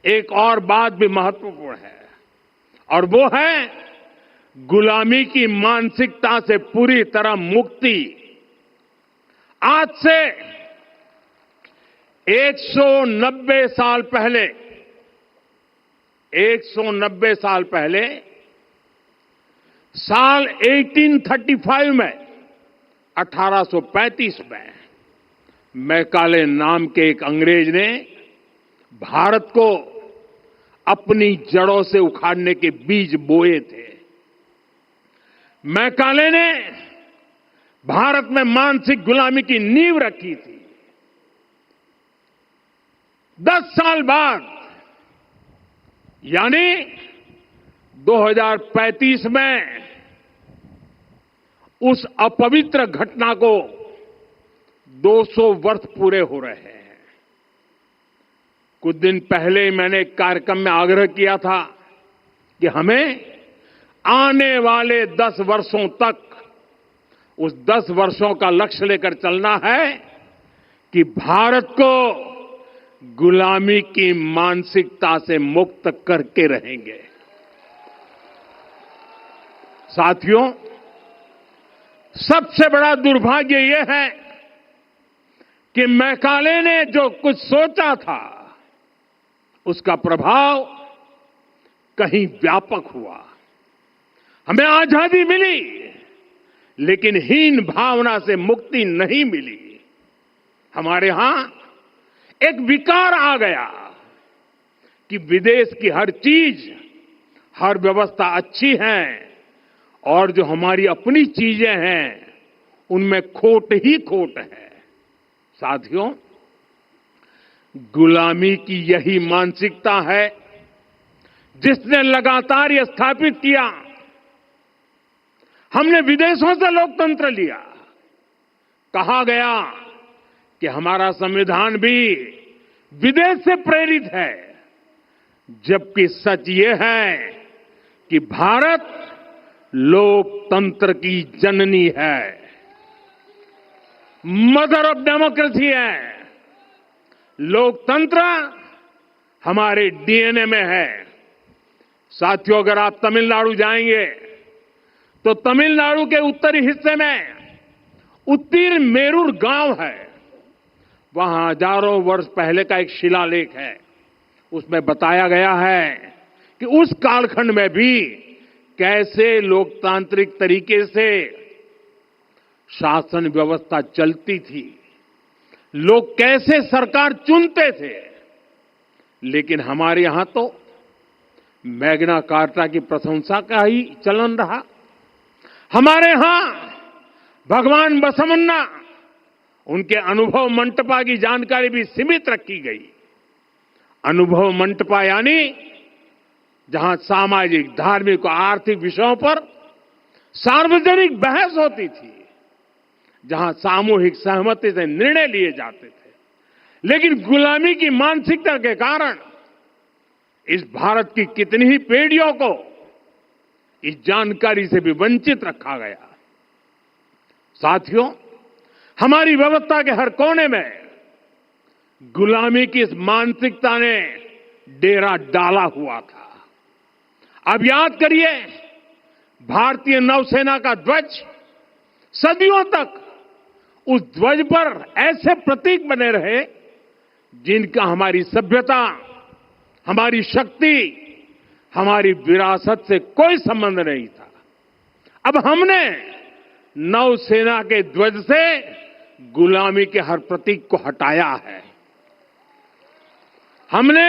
एक और बात भी महत्वपूर्ण है और वो है गुलामी की मानसिकता से पूरी तरह मुक्ति। आज से 190 साल पहले 190 साल पहले साल 1835 में 1835 में मैकाले नाम के एक अंग्रेज ने भारत को अपनी जड़ों से उखाड़ने के बीज बोए थे। मैकाले ने भारत में मानसिक गुलामी की नींव रखी थी। 10 साल बाद यानी 2035 में उस अपवित्र घटना को 200 वर्ष पूरे हो रहे हैं। कुछ दिन पहले मैंने एक कार्यक्रम में आग्रह किया था कि हमें आने वाले 10 वर्षों तक उस 10 वर्षों का लक्ष्य लेकर चलना है कि भारत को गुलामी की मानसिकता से मुक्त करके रहेंगे। साथियों, सबसे बड़ा दुर्भाग्य यह है कि मैकाले ने जो कुछ सोचा था उसका प्रभाव कहीं व्यापक हुआ। हमें आजादी मिली लेकिन हीन भावना से मुक्ति नहीं मिली। हमारे यहां एक विकार आ गया कि विदेश की हर चीज, हर व्यवस्था अच्छी है और जो हमारी अपनी चीजें हैं उनमें खोट ही खोट है। साथियों, गुलामी की यही मानसिकता है जिसने लगातार यह स्थापित किया। हमने विदेशों से लोकतंत्र लिया। कहा गया कि हमारा संविधान भी विदेश से प्रेरित है, जबकि सच ये है कि भारत लोकतंत्र की जननी है, मदर ऑफ डेमोक्रेसी है। लोकतंत्र हमारे डीएनए में है। साथियों, अगर आप तमिलनाडु जाएंगे तो तमिलनाडु के उत्तरी हिस्से में उत्तीरमेरूर गांव है। वहां हजारों वर्ष पहले का एक शिलालेख है। उसमें बताया गया है कि उस कालखंड में भी कैसे लोकतांत्रिक तरीके से शासन व्यवस्था चलती थी, लोग कैसे सरकार चुनते थे। लेकिन हमारे यहां तो मैग्ना कार्टा की प्रशंसा का ही चलन रहा। हमारे यहां भगवान बसवन्ना, उनके अनुभव मंटपा की जानकारी भी सीमित रखी गई। अनुभव मंटपा यानी जहां सामाजिक, धार्मिक और आर्थिक विषयों पर सार्वजनिक बहस होती थी, जहां सामूहिक सहमति से निर्णय लिए जाते थे। लेकिन गुलामी की मानसिकता के कारण इस भारत की कितनी ही पीढ़ियों को इस जानकारी से भी वंचित रखा गया। साथियों, हमारी व्यवस्था के हर कोने में गुलामी की इस मानसिकता ने डेरा डाला हुआ था। अब याद करिए, भारतीय नौसेना का ध्वज सदियों तक उस ध्वज पर ऐसे प्रतीक बने रहे जिनका हमारी सभ्यता, हमारी शक्ति, हमारी विरासत से कोई संबंध नहीं था। अब हमने नौसेना के ध्वज से गुलामी के हर प्रतीक को हटाया है। हमने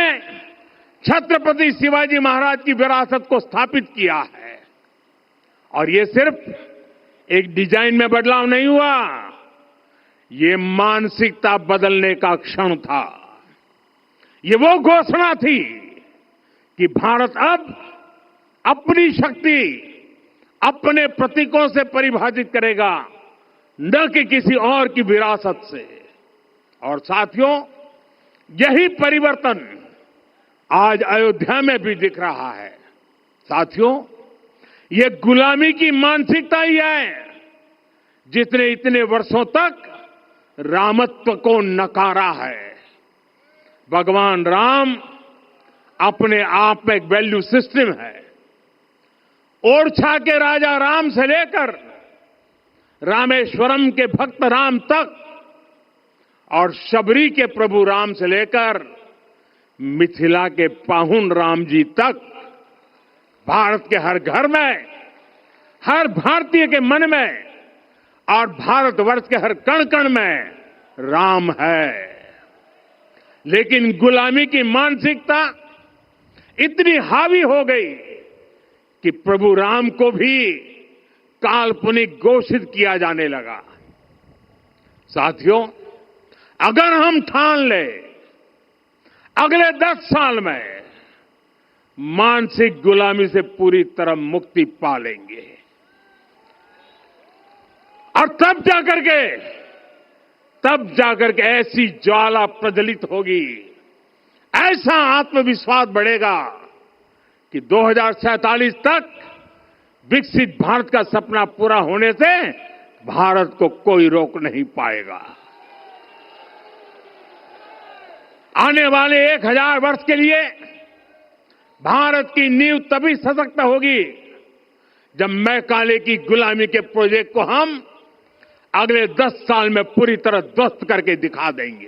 छत्रपति शिवाजी महाराज की विरासत को स्थापित किया है। और ये सिर्फ एक डिजाइन में बदलाव नहीं हुआ, ये मानसिकता बदलने का क्षण था। ये वो घोषणा थी कि भारत अब अपनी शक्ति अपने प्रतीकों से परिभाषित करेगा, न कि किसी और की विरासत से। और साथियों, यही परिवर्तन आज अयोध्या में भी दिख रहा है। साथियों, ये गुलामी की मानसिकता ही है जिसने इतने वर्षों तक रामत्व को नकारा है। भगवान राम अपने आप में एक वैल्यू सिस्टम है। ओरछा के राजा राम से लेकर रामेश्वरम के भक्त राम तक और शबरी के प्रभु राम से लेकर मिथिला के पाहुन राम जी तक भारत के हर घर में, हर भारतीय के मन में और भारतवर्ष के हर कण कण में राम है। लेकिन गुलामी की मानसिकता इतनी हावी हो गई कि प्रभु राम को भी काल्पनिक घोषित किया जाने लगा। साथियों, अगर हम ठान लें अगले 10 साल में मानसिक गुलामी से पूरी तरह मुक्ति पा लेंगे और तब जाकर के ऐसी ज्वाला प्रज्वलित होगी, ऐसा आत्मविश्वास बढ़ेगा कि 2047 तक विकसित भारत का सपना पूरा होने से भारत को कोई रोक नहीं पाएगा। आने वाले 1000 वर्ष के लिए भारत की नींव तभी सशक्त होगी जब मैकाले की गुलामी के प्रोजेक्ट को हम अगले 10 साल में पूरी तरह ध्वस्त करके दिखा देंगे।